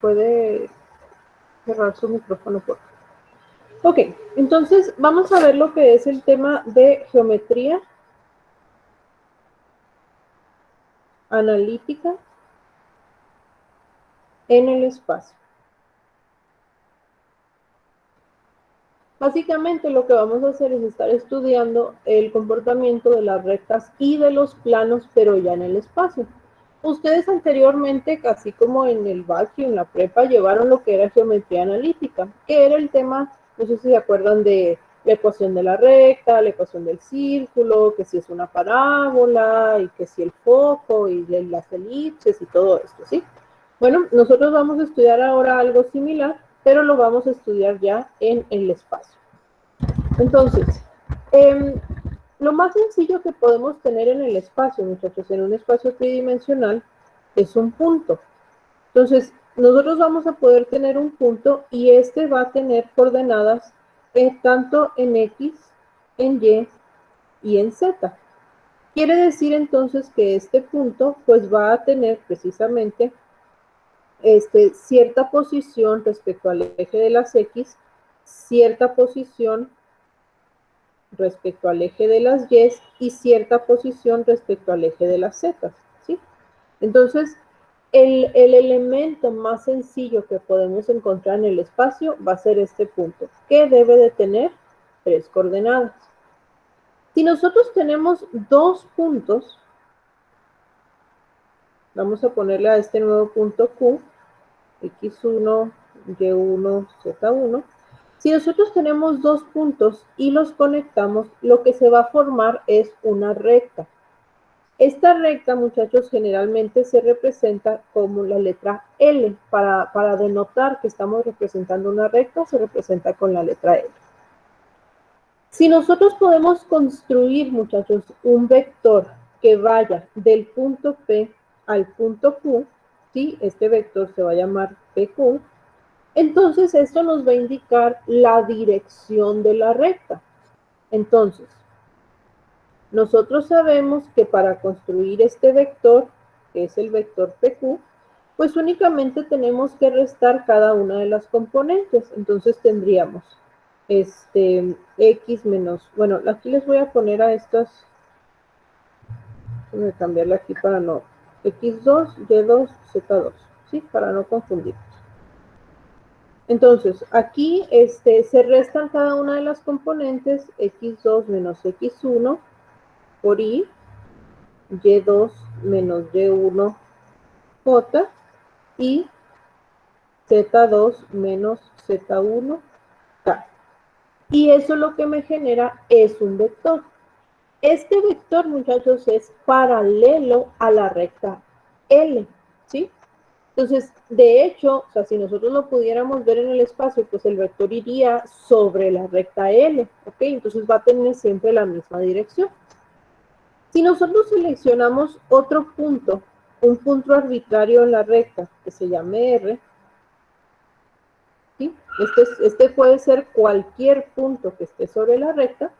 puede cerrar su micrófono, por favor. Ok, entonces vamos a ver lo que es el tema de geometría analítica en el espacio. Básicamente lo que vamos a hacer es estar estudiando el comportamiento de las rectas y de los planos, pero ya en el espacio. Ustedes anteriormente, casi como en el básico, en la prepa, llevaron lo que era geometría analítica, que era el tema, no sé si se acuerdan de la ecuación de la recta, la ecuación del círculo, que si es una parábola, y que si el foco, y las elipses, y todo esto, ¿sí? Bueno, nosotros vamos a estudiar ahora algo similar, pero lo vamos a estudiar ya en el espacio. Entonces, lo más sencillo que podemos tener en el espacio, muchachos, en un espacio tridimensional, es un punto. Entonces, nosotros vamos a poder tener un punto y este va a tener coordenadas tanto en X, en Y y en Z. Quiere decir entonces que este punto pues va a tener precisamente cierta posición respecto al eje de las X, cierta posición respecto al eje de las Y y cierta posición respecto al eje de las Z, ¿sí? Entonces, el elemento más sencillo que podemos encontrar en el espacio va a ser este punto, que debe de tener 3 coordenadas. Si nosotros tenemos dos puntos, vamos a ponerle a este nuevo punto Q, X1, Y1, Z1. Si nosotros tenemos dos puntos y los conectamos, lo que se va a formar es una recta. Esta recta, muchachos, generalmente se representa como la letra L. Para denotar que estamos representando una recta, se representa con la letra L. Si nosotros podemos construir, muchachos, un vector que vaya del punto P al punto Q, ¿sí? Este vector se va a llamar PQ, entonces esto nos va a indicar la dirección de la recta. Entonces, nosotros sabemos que para construir este vector, que es el vector PQ, pues únicamente tenemos que restar cada una de las componentes. Entonces tendríamos X menos, bueno, aquí les voy a poner a estas, voy a cambiarla aquí para no, X2, Y2, Z2, ¿sí? Para no confundir. Entonces, aquí se restan cada una de las componentes, X2 menos X1 por Y, Y2 menos Y1 J y Z2 menos Z1 K. Y eso lo que me genera es un vector. Este vector, muchachos, es paralelo a la recta L, ¿sí? Entonces, de hecho, o sea, si nosotros lo pudiéramos ver en el espacio, pues el vector iría sobre la recta L, ¿ok? Entonces va a tener siempre la misma dirección. Si nosotros seleccionamos otro punto, un punto arbitrario en la recta, que se llame R, ¿sí? Este puede ser cualquier punto que esté sobre la recta,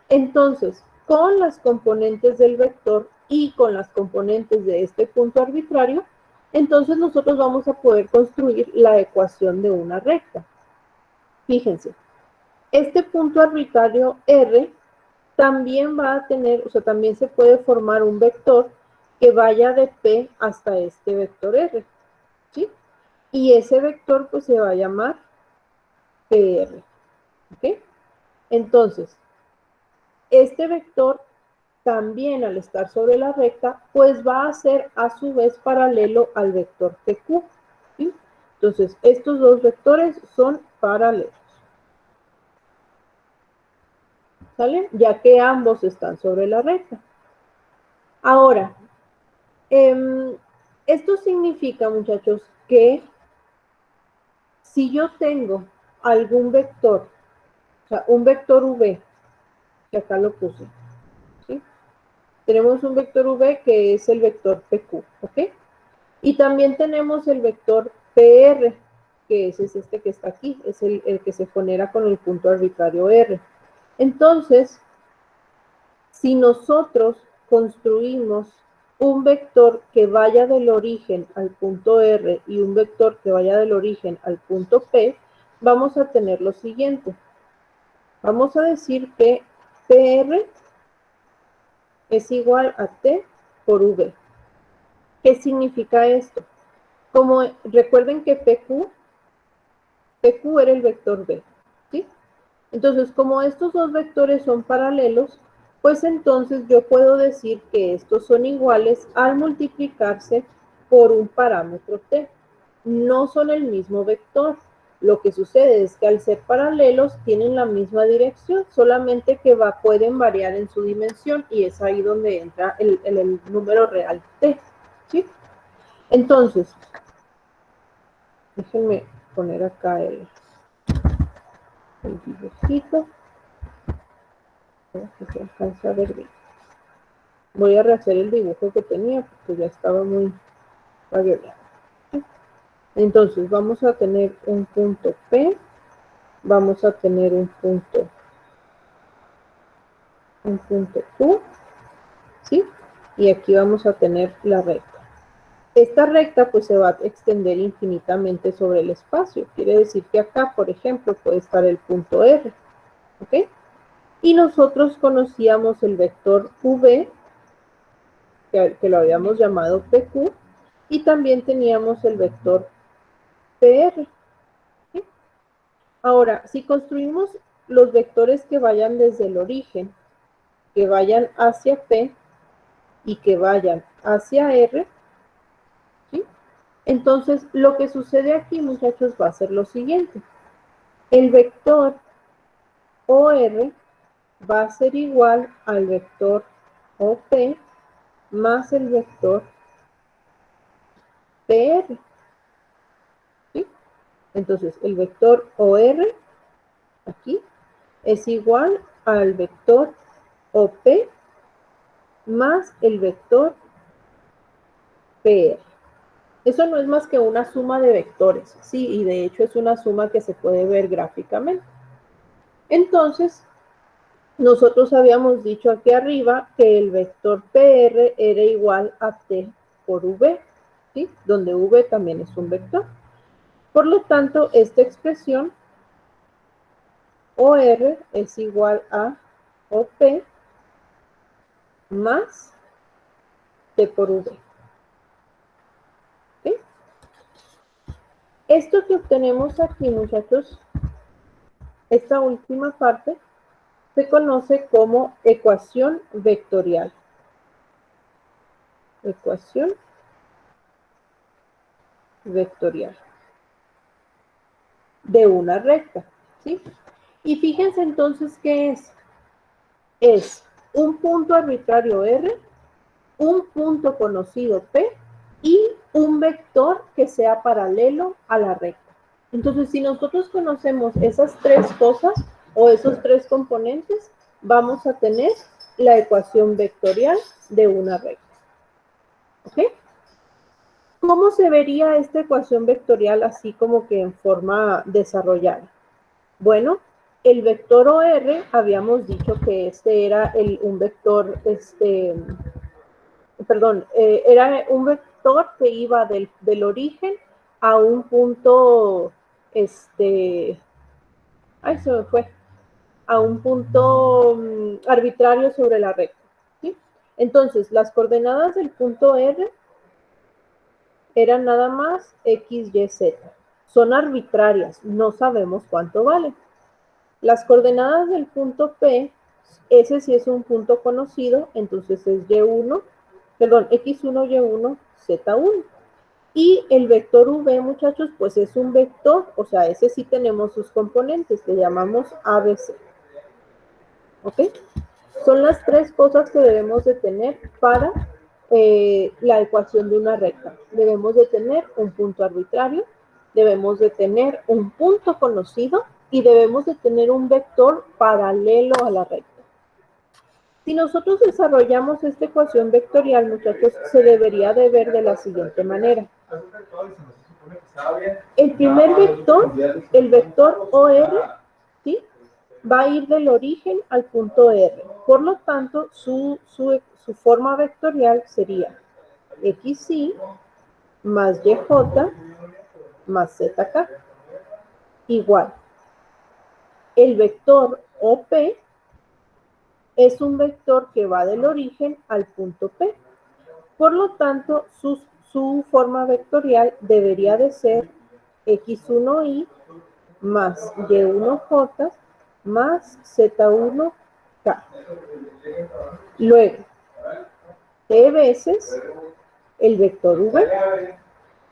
entonces, con las componentes del vector y con las componentes de este punto arbitrario, entonces nosotros vamos a poder construir la ecuación de una recta. Fíjense, este punto arbitrario R también va a tener, o sea, también se puede formar un vector que vaya de P hasta este vector R, ¿sí? Y ese vector pues se va a llamar PR, ¿ok? Entonces, este vector también al estar sobre la recta, pues va a ser a su vez paralelo al vector PQ, ¿sí? Entonces, estos dos vectores son paralelos, ¿sale? Ya que ambos están sobre la recta. Ahora, esto significa, muchachos, que si yo tengo algún vector, o sea, un vector V, que acá lo puse, ¿sí? Tenemos un vector V que es el vector PQ, ¿ok? Y también tenemos el vector PR, que es este que está aquí, es el que se genera con el punto arbitrario R. Entonces, si nosotros construimos un vector que vaya del origen al punto R y un vector que vaya del origen al punto P, vamos a tener lo siguiente. Vamos a decir que PR es igual a T por V. ¿Qué significa esto? Como recuerden que PQ era el vector B, ¿sí? Entonces, como estos dos vectores son paralelos, pues entonces yo puedo decir que estos son iguales al multiplicarse por un parámetro T. No son el mismo vector. Lo que sucede es que al ser paralelos tienen la misma dirección, solamente que pueden variar en su dimensión y es ahí donde entra el número real T, ¿sí? Entonces, déjenme poner acá el dibujito. Que se alcanza a ver bien. Voy a rehacer el dibujo que tenía porque ya estaba muy vagueado. Entonces vamos a tener un punto P, vamos a tener un punto Q, ¿sí? Y aquí vamos a tener la recta. Esta recta pues se va a extender infinitamente sobre el espacio. Quiere decir que acá, por ejemplo, puede estar el punto R, ¿ok? Y nosotros conocíamos el vector V, que lo habíamos llamado PQ, y también teníamos el vector PR. ¿Sí? Ahora, si construimos los vectores que vayan desde el origen, que vayan hacia P y que vayan hacia R, ¿sí? Entonces lo que sucede aquí, muchachos, va a ser lo siguiente. El vector OR va a ser igual al vector OP más el vector PR. ¿Sí? Entonces, el vector OR aquí es igual al vector OP más el vector PR. Eso no es más que una suma de vectores, sí, y de hecho es una suma que se puede ver gráficamente. Entonces, nosotros habíamos dicho aquí arriba que el vector PR era igual a T por V, ¿sí? Donde V también es un vector. Por lo tanto, esta expresión OR es igual a OP más T por V. ¿Sí? Esto que obtenemos aquí, muchachos, esta última parte, se conoce como ecuación vectorial. Ecuación vectorial de una recta, ¿sí? Y fíjense entonces qué es. Es un punto arbitrario R, un punto conocido P y un vector que sea paralelo a la recta. Entonces, si nosotros conocemos esas tres cosas o esos tres componentes, vamos a tener la ecuación vectorial de una recta. ¿Ok? ¿Cómo se vería esta ecuación vectorial así como que en forma desarrollada? Bueno, el vector OR, habíamos dicho que este era un vector, era un vector que iba del origen a un punto, se me fue, a un punto arbitrario sobre la recta, ¿sí? Entonces, las coordenadas del punto R eran nada más X, Y, Z. Son arbitrarias, no sabemos cuánto valen. Las coordenadas del punto P, ese sí es un punto conocido, entonces es Y1, perdón, X1, Y1, Z1. Y el vector V, muchachos, pues es un vector, o sea, ese sí tenemos sus componentes, que llamamos ABC. ¿Ok? Son las tres cosas que debemos de tener para la ecuación de una recta. Debemos de tener un punto arbitrario, debemos de tener un punto conocido y debemos de tener un vector paralelo a la recta. Si nosotros desarrollamos esta ecuación vectorial, muchachos, se debería de ver de la siguiente manera. El primer vector, el vector OR, ¿sí?, va a ir del origen al punto R. Por lo tanto, su forma vectorial sería XY más YJ más ZK igual. El vector OP es un vector que va del origen al punto P. Por lo tanto, su forma vectorial debería de ser X1Y más Y1J más Z1K. Luego, T veces el vector V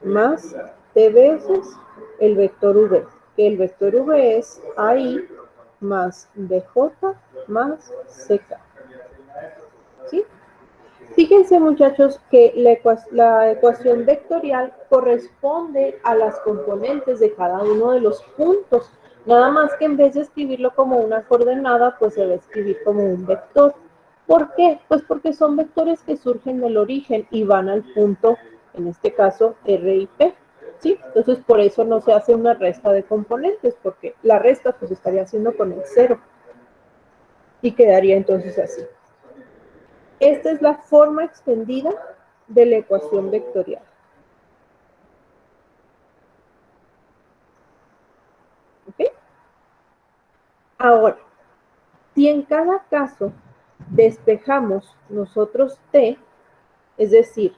más T veces el vector V, que el vector V es AI más DJ más CK. ¿Sí? Fíjense, muchachos, que la ecuación vectorial corresponde a las componentes de cada uno de los puntos. Nada más que en vez de escribirlo como una coordenada, pues se va a escribir como un vector. ¿Por qué? Pues porque son vectores que surgen del origen y van al punto, en este caso, R y P. ¿Sí? Entonces, por eso no se hace una resta de componentes, porque la resta pues estaría haciendo con el 0. Y quedaría entonces así. Esta es la forma extendida de la ecuación vectorial. ¿Ok? Ahora, si en cada caso despejamos nosotros T, es decir,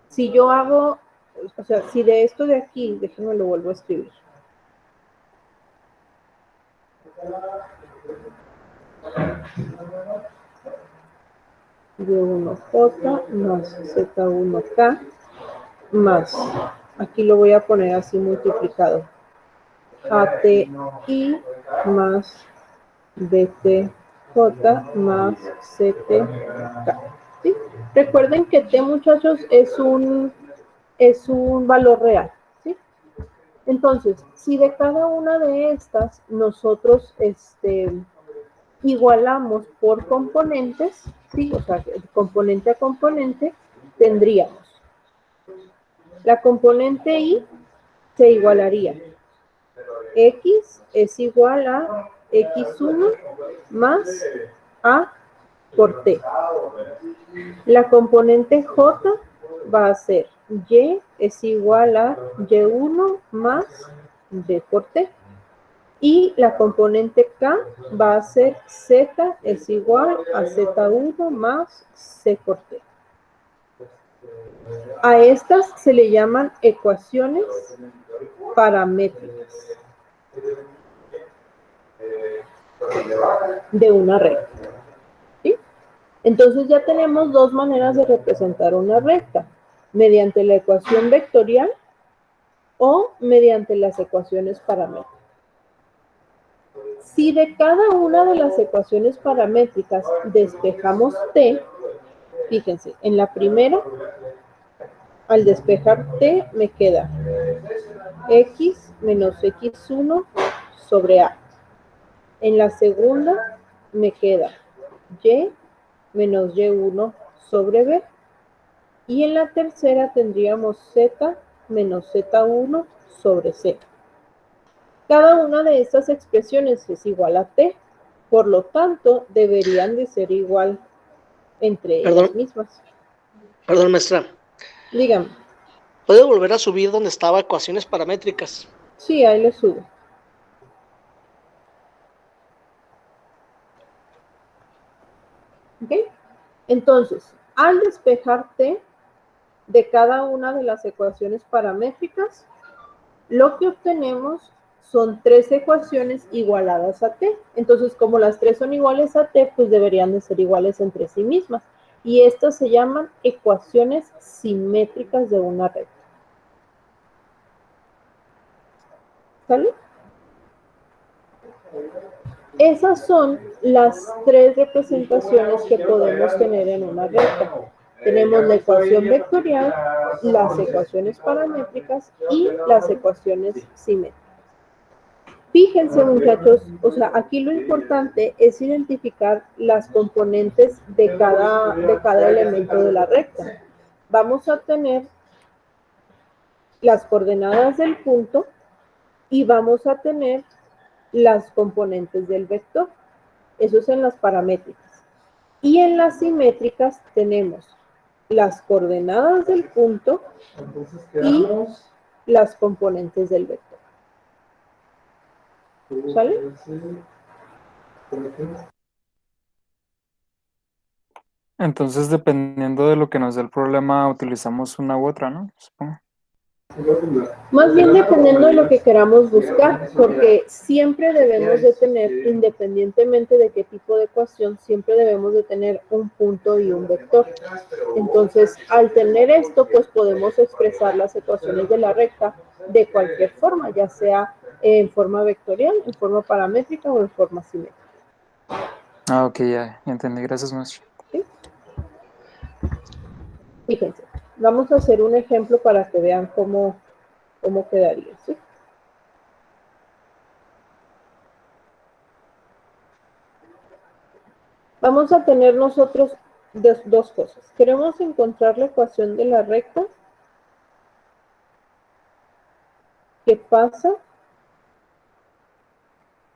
si yo hago, o sea, si de esto de aquí, déjenme lo vuelvo a escribir. Y1J más Z1K más, aquí lo voy a poner así multiplicado, ATI más BTJ más CTK. ¿Sí? Recuerden que T, muchachos, es un valor real. ¿Sí? Entonces, si de cada una de estas nosotros igualamos por componentes, ¿sí? O sea, componente a componente, tendríamos la componente Y se igualaría. X es igual a X1 más A por T. La componente J va a ser Y es igual a Y1 más D por T. Y la componente K va a ser Z es igual a Z1 más C por T. A estas se le llaman ecuaciones paramétricas de una recta. ¿Sí? Entonces ya tenemos dos maneras de representar una recta, mediante la ecuación vectorial o mediante las ecuaciones paramétricas. Si de cada una de las ecuaciones paramétricas despejamos T, fíjense, en la primera, al despejar T me queda X menos X1 sobre A. En la segunda me queda Y menos Y1 sobre B. Y en la tercera tendríamos Z menos Z1 sobre C. Cada una de estas expresiones es igual a T, por lo tanto, deberían de ser igual entre ellas mismas. Perdón, maestra. Dígame. ¿Puede volver a subir donde estaba ecuaciones paramétricas? Sí, ahí le subo. ¿Ok? Entonces, al despejar T de cada una de las ecuaciones paramétricas, lo que obtenemos son tres ecuaciones igualadas a T. Entonces, como las tres son iguales a T, pues deberían de ser iguales entre sí mismas. Y estas se llaman ecuaciones simétricas de una recta. ¿Sale? Esas son las tres representaciones que podemos tener en una recta. Tenemos la ecuación vectorial, las ecuaciones paramétricas y las ecuaciones simétricas. Fíjense, muchachos, o sea, aquí lo importante es identificar las componentes de cada elemento de la recta. Vamos a tener las coordenadas del punto y vamos a tener las componentes del vector. Eso es en las paramétricas. Y en las simétricas tenemos las coordenadas del punto y las componentes del vector. ¿Sale? Entonces, dependiendo de lo que nos dé el problema, utilizamos una u otra, ¿no? Supongo. Más bien dependiendo de lo que queramos buscar, porque siempre debemos de tener, independientemente de qué tipo de ecuación, siempre debemos de tener un punto y un vector. Entonces, al tener esto, pues podemos expresar las ecuaciones de la recta de cualquier forma, ya sea en forma vectorial, en forma paramétrica o en forma simétrica. Ah, ok, ya entendí. Gracias, maestro. ¿Sí? Fíjense, vamos a hacer un ejemplo para que vean cómo quedaría, ¿sí? Vamos a tener nosotros dos cosas. Queremos encontrar la ecuación de la recta que pasa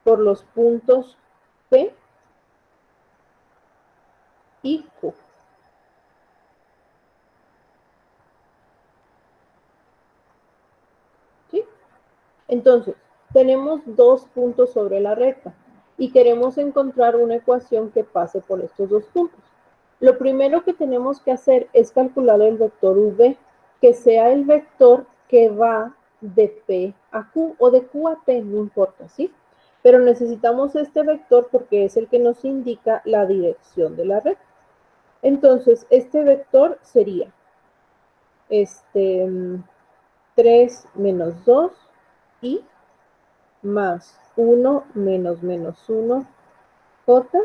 por los puntos P y Q. ¿Sí? Entonces, tenemos dos puntos sobre la recta y queremos encontrar una ecuación que pase por estos dos puntos. Lo primero que tenemos que hacer es calcular el vector V, que sea el vector que va de P a Q o de Q a P, no importa, ¿sí? Pero necesitamos este vector porque es el que nos indica la dirección de la recta. Entonces, este vector sería 3 menos 2 y más 1 menos menos 1 J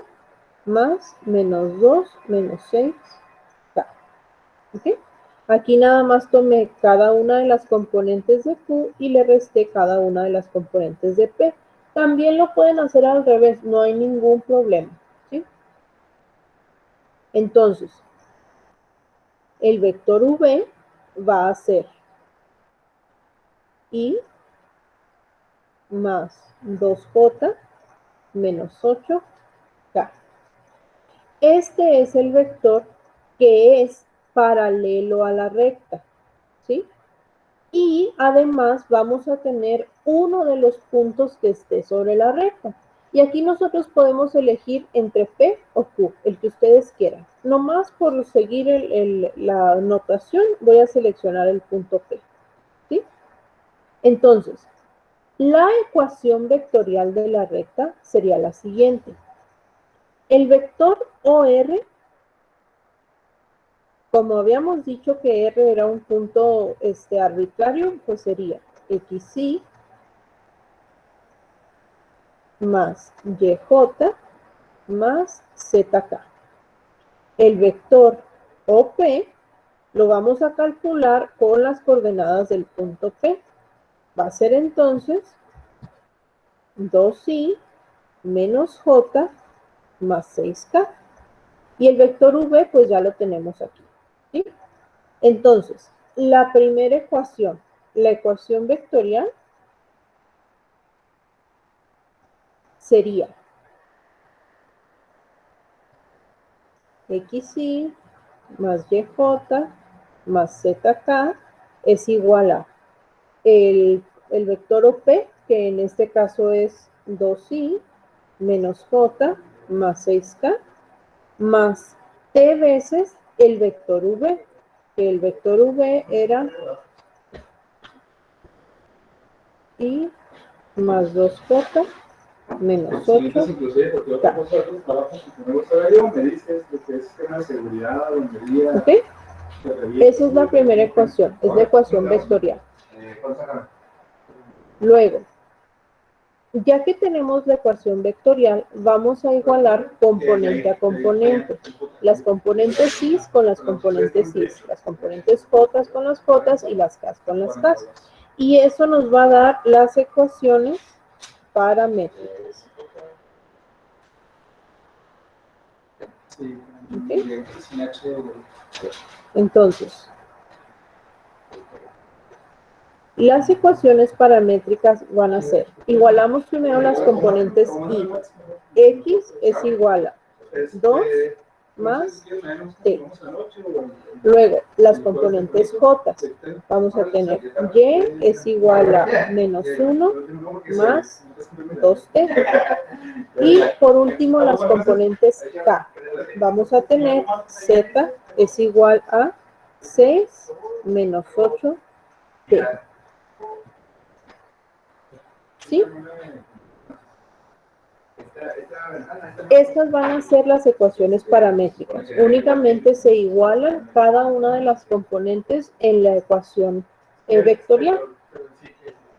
más menos 2 menos 6 K. ¿Ok? Aquí nada más tomé cada una de las componentes de Q y le resté cada una de las componentes de P. También lo pueden hacer al revés, no hay ningún problema, ¿sí? Entonces, el vector V va a ser I más 2J menos 8K. Este es el vector que es paralelo a la recta, ¿sí? Y además vamos a tener uno de los puntos que esté sobre la recta. Y aquí nosotros podemos elegir entre P o Q, el que ustedes quieran. Nomás por seguir la notación, voy a seleccionar el punto P, ¿sí? Entonces, la ecuación vectorial de la recta sería la siguiente. El vector OR, como habíamos dicho que R era un punto arbitrario, pues sería XY más YJ más ZK. El vector OP lo vamos a calcular con las coordenadas del punto P. Va a ser entonces 2i menos j más 6k. Y el vector v, pues ya lo tenemos aquí, ¿sí? Entonces, la primera ecuación, la ecuación vectorial, sería xy más yj más zk es igual a el vector OP, que en este caso es 2i menos j más 6k, más t veces el vector v, que el vector v era i más 2j menos 8. ¿Ok? Esa es la primera ecuación, es la ecuación vectorial. Luego, ya que tenemos la ecuación vectorial, vamos a igualar componente a componente. Las componentes cis con las componentes cis, las componentes j con las j y las k con las k. Y eso nos va a dar las ecuaciones paramétricas. ¿Okay? Entonces, las ecuaciones paramétricas van a ser, igualamos primero las componentes y. X es igual a 2 más t. Luego, las componentes j. Vamos a tener y es igual a menos 1 más 2t. Y por último, las componentes k. Vamos a tener z es igual a 6 menos 8t. ¿Sí? Estas van a ser las ecuaciones paramétricas. Únicamente se igualan cada una de las componentes en la ecuación vectorial.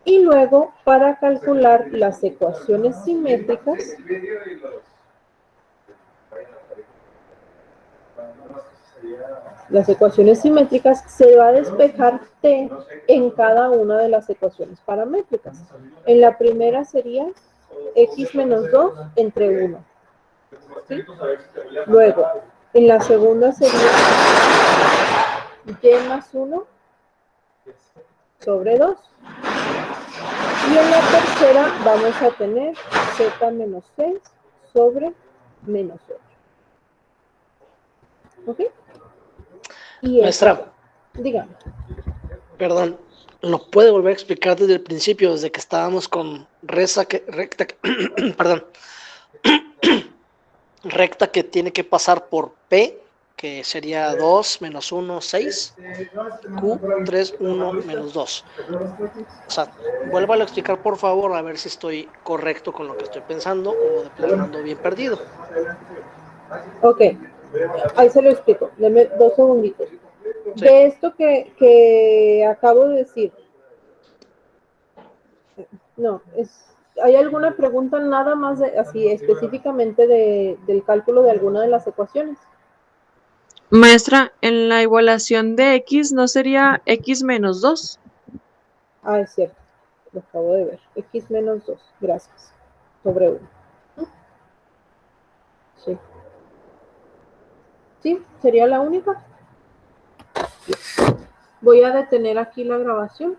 Y luego, para calcular las ecuaciones simétricas, se va a despejar t en cada una de las ecuaciones paramétricas. En la primera sería x menos 2 entre 1. ¿Sí? Luego, en la segunda sería y más 1 sobre 2. Y en la tercera vamos a tener z menos 6 sobre menos 8. ¿Ok? Y Maestra, dígame. perdón, ¿lo puede volver a explicar desde el principio, desde que estábamos con perdón, recta que tiene que pasar por P, que sería 2 menos 1, 6, Q, 3, 1, menos 2. O sea, vuélvalo a explicar, por favor, a ver si estoy correcto con lo que estoy pensando o de plano ando bien perdido. Ok, ahí se lo explico. Deme 2 segunditos. Sí. De esto que acabo de decir, no, ¿hay alguna pregunta nada más así específicamente del cálculo de alguna de las ecuaciones? Maestra, en la igualación de x, ¿no sería x menos 2? Ah, es cierto, lo acabo de ver. X menos 2, gracias, sobre 1. Sí. Sí, sería la única. Voy a detener aquí la grabación.